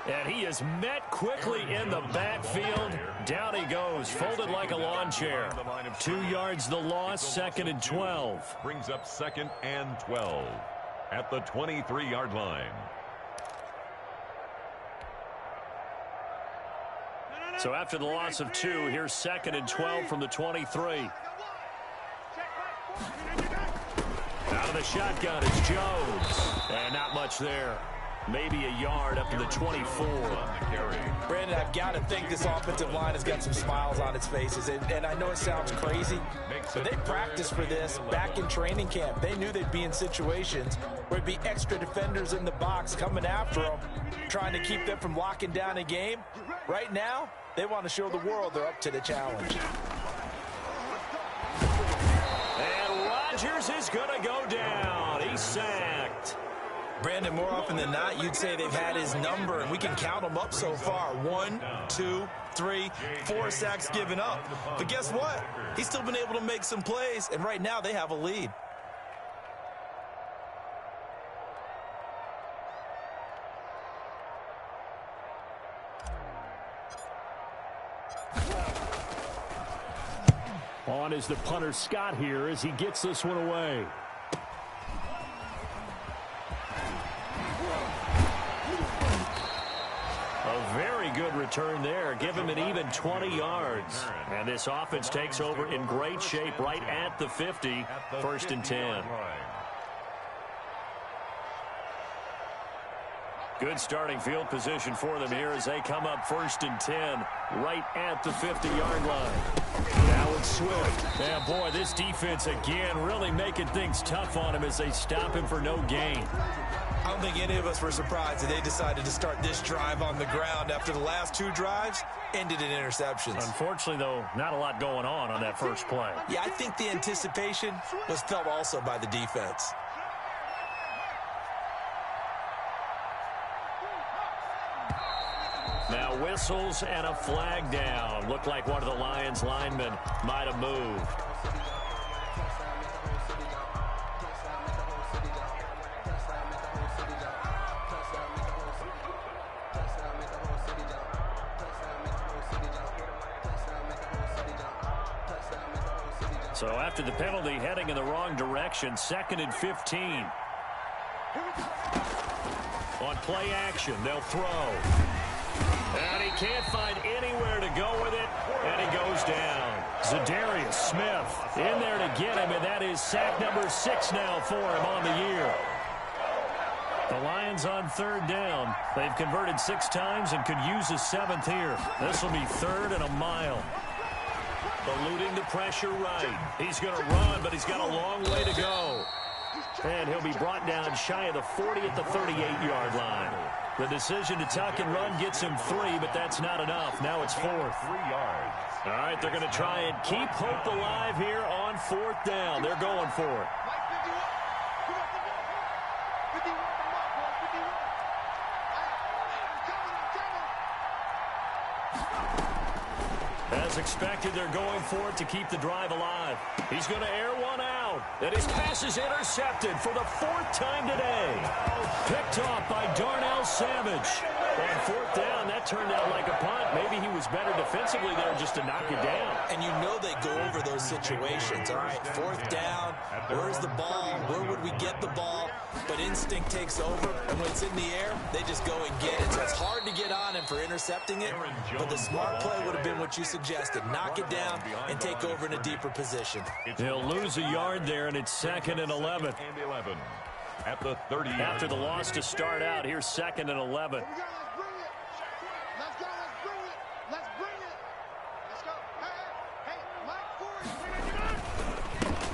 And he is met quickly in the backfield. Down he goes, folded like a lawn chair. 2 yards the loss, 2nd and 12. Brings up 2nd and 12 at the 23-yard line. So after the loss of 2, here's 2nd and 12 from the 23. Out of the shotgun is Jones. And not much there. Maybe a yard up to the 24. Brandon, I've got to think this offensive line has got some smiles on its faces. And I know it sounds crazy, but they practiced for this back in training camp. They knew they'd be in situations where there'd be extra defenders in the box coming after them, trying to keep them from locking down a game. Right now, they want to show the world they're up to the challenge. And Rodgers is going to go down. He's sacked. Brandon, more often than not, you'd say they've had his number, and we can count them up so far. 1, 2, 3, 4 sacks given up. But guess what? He's still been able to make some plays, and right now they have a lead. On is the punter Scott here as he gets this one away. A very good return there. Give him an even 20 yards. And this offense takes over in great shape right at the 50. First and 10. Good starting field position for them here as they come up first and 10 right at the 50-yard line. Now it's Swift. And boy, this defense again really making things tough on him as they stop him for no gain. I don't think any of us were surprised that they decided to start this drive on the ground after the last 2 drives ended in interceptions. Unfortunately, though, not a lot going on that first play. Yeah, I think the anticipation was felt also by the defense. Now whistles and a flag down. Looked like one of the Lions linemen might have moved. So after the penalty, heading in the wrong direction, 2nd and 15. On play action, they'll throw. And he can't find anywhere to go with it, and he goes down. Zadarius Smith in there to get him, and that is sack number 6 now for him on the year. The Lions on 3rd down. They've converted 6 times and could use a 7th here. This will be 3rd and a mile. Eluding the pressure right. He's going to run, but he's got a long way to go. And he'll be brought down shy of the 40 at the 38-yard line. The decision to tuck and run gets him 3, but that's not enough. Now it's 4th. 3 yards. All right, they're going to try and keep hope alive here on 4th down. They're going for it. As expected, they're going for it to keep the drive alive. He's going to air one out. And his pass is intercepted for the 4th time today. Picked off by Darnell Savage. On 4th down, that turned out like a punt. Maybe he was better defensively there just to knock it down. And you know they go over those situations, all right? 4th down, where's the ball? Where would we get the ball? But instinct takes over, and when it's in the air, they just go and get it. So it's hard to get on him for intercepting it, but the smart play would have been what you suggested. Knock it down and take over in a deeper position. They'll lose a yard there, and it's 2nd and 11. At the 30. After the loss to start out, here's 2nd and 11.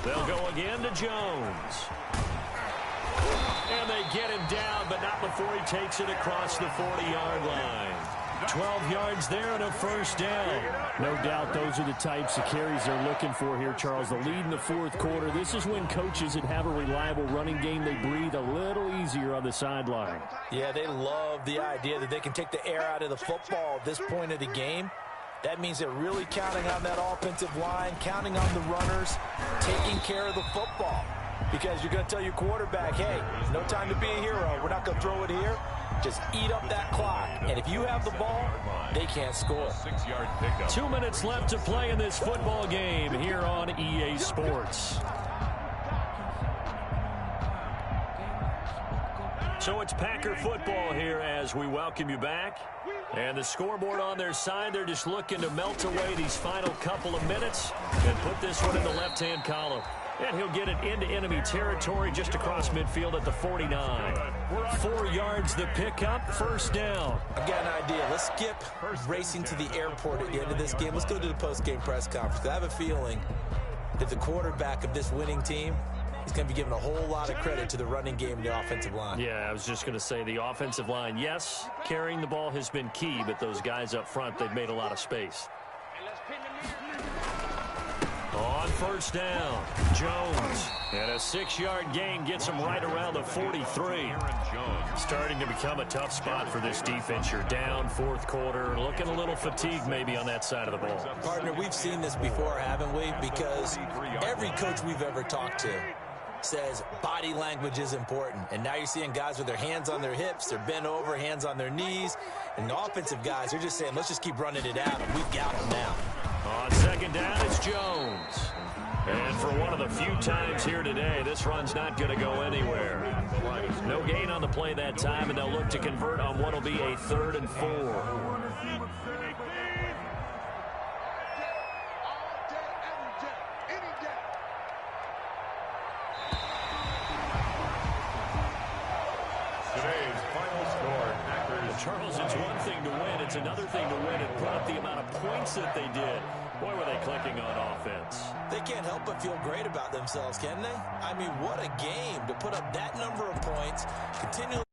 They'll go again to Jones. And they get him down, but not before he takes it across the 40-yard line. 12 yards there and a 1st down. No doubt those are the types of carries they're looking for here, Charles. The lead in the 4th quarter. This is when coaches that have a reliable running game, they breathe a little easier on the sideline. Yeah, they love the idea that they can take the air out of the football at this point of the game. That means they're really counting on that offensive line, counting on the runners, taking care of the football. Because you're going to tell your quarterback, hey, no time to be a hero. We're not going to throw it here. Just eat up that clock. And if you have the ball, they can't score. 6-yard pickup. 2 minutes left to play in this football game here on EA Sports. So it's Packer football here as we welcome you back. And the scoreboard on their side, they're just looking to melt away these final couple of minutes and put this one in the left-hand column. And he'll get it into enemy territory just across midfield at the 49. 4 yards the pickup, 1st down. I've got an idea. Let's skip racing to the airport at the end of this game. Let's go to the post-game press conference. I have a feeling that the quarterback of this winning team is going to be given a whole lot of credit to the running game and the offensive line. Yeah, I was just going to say the offensive line, yes, carrying the ball has been key, but those guys up front, they've made a lot of space. On first down, Jones. And a 6-yard gain gets him right around the 43. Starting to become a tough spot for this defense. You're down fourth quarter, looking a little fatigued maybe on that side of the ball. Partner, we've seen this before, haven't we? Because every coach we've ever talked to says body language is important. And now you're seeing guys with their hands on their hips, they're bent over, hands on their knees. And the offensive guys are just saying, let's just keep running it at them. We've got them now. On second down, it's Jones. And for one of the few times here today, this run's not going to go anywhere. No gain on the play that time, and they'll look to convert on what will be a 3rd and 4. Charles, it's one thing to win. It's another thing to win and put up the amount of points that they did. Boy, were they clicking on offense. They can't help but feel great about themselves, can they? I mean, what a game to put up that number of points, continually